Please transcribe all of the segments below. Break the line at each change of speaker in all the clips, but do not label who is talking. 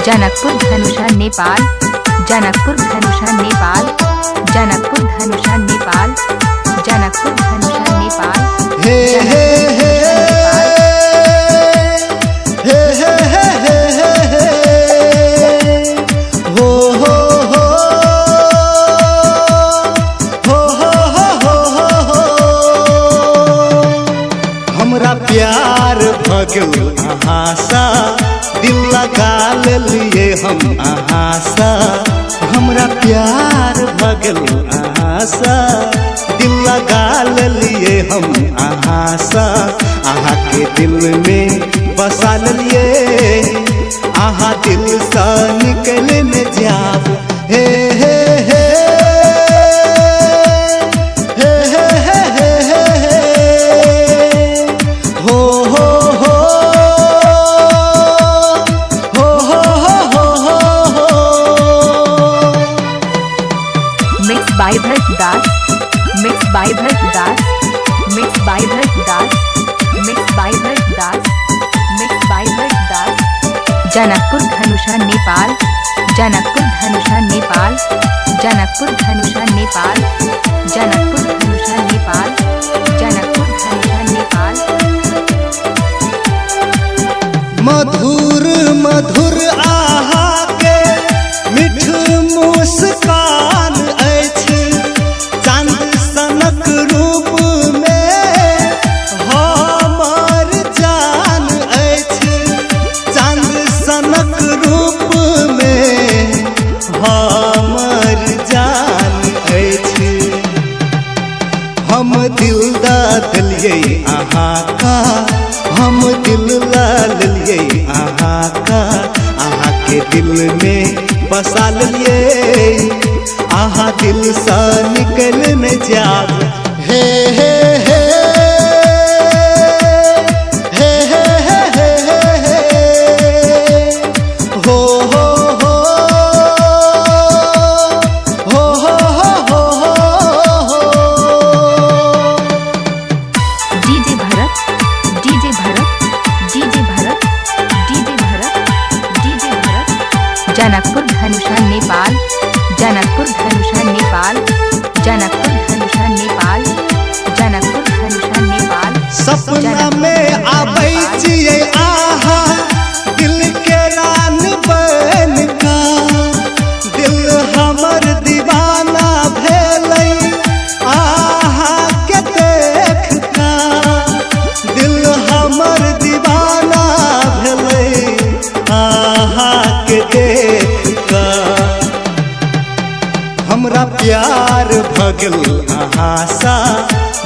जनकपुर धनुषा नेपाल, जनकपुर धनुषा नेपाल, जनकपुर धनुषा नेपाल, जनकपुर धनुषा नेपाल।
हे हे हे हे हे हे हे हो हो हो हो हो हो हमरा प्यार भगल अहाँ सा, दिल लगा लिए हम अहाँ सा। हमरा प्यार भगल अहाँ सा, दिल लगा लिए हम अहाँ सा। अहाँ के दिल में बसा लिए, अहाँ दिल सा निकल न जाब। हे हे हे हे हे हे हे हे हो हो हो हो हो हो हो हो।
Mix by Bharat Das, mix by Bharat Das, mix by Bharat Das, mix by Bharat Das, mix by Bharat Das. Janakpur Dhanusha Nepal, Janakpur Dhanusha Nepal, Janakpur Dhanusha Nepal, Janakpur Dhanusha Nepal, Janakpur Dhanusha Nepal.
मधुर मधुर आहा के मीठ मुस्कान अछि, चांद सनक रूप में हमर जान अछि। चांद सनक रूप में हमर जान अछि। हम दिल दा दिलिए अहाँ का, हम दिल ला लिए अहाँ का। अहाँ के दिल में बसा लिए, अहाँ दिल सा निकल न जाब। हे हे हे हे हे हे हे हे हो हो हो हो हो हो हो।
डीजे भरत, डीजे भरत, डीजे भरत, डीजे भरत, डीजे भरत। जनकपुर धनुषा नेपाल, जनकपुर धनुषा नेपाल, जनकपुर धनुषा नेपाल, जनकपुर धनुषा नेपाल।
सपना में आबै छियै आहा, दिल के रान बन का। दिल हमर दीवाना भेलै आहा के देख का। दिल हमर दीवाना भेलै आहा के देख का। हमरा प्यार भगल अहाँ सा,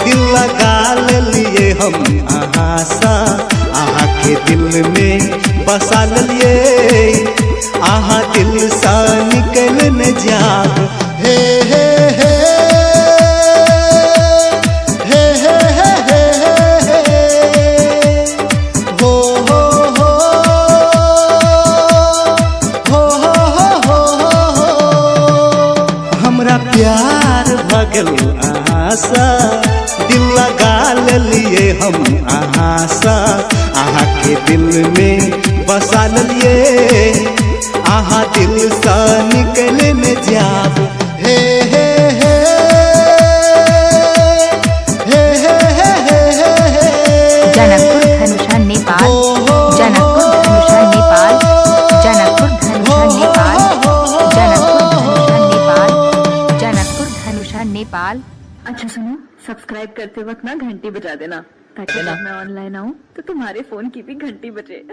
दिल लगा लिए हम अहाँ सा। अहाँ के दिल में बसा लिए, अहाँ दिल सा निकल न जाब। हे हे हे हे हे हे हे हे हो हो हो हो हो हो हो। हमरा प्यार भगल अहाँ सा, दिल लगा लिए हम अहाँ सा। अहाँ के दिल में बसा लिए, अहाँ दिल सा निकल न जाब। हे हे हे हे हे हे हे हे
जनकपुर धनुषा नेपाल, जनकपुर धनुषा नेपाल, जनकपुर धनुषा नेपाल, जनकपुर धनुषा नेपाल, जनकपुर धनुषा नेपाल।
अच्छा सुनो, सब्सक्राइब करते वक्त ना घंटी बजा देना, ताकि जब मैं ऑनलाइन आऊँ तो तुम्हारे फोन की भी घंटी बजे।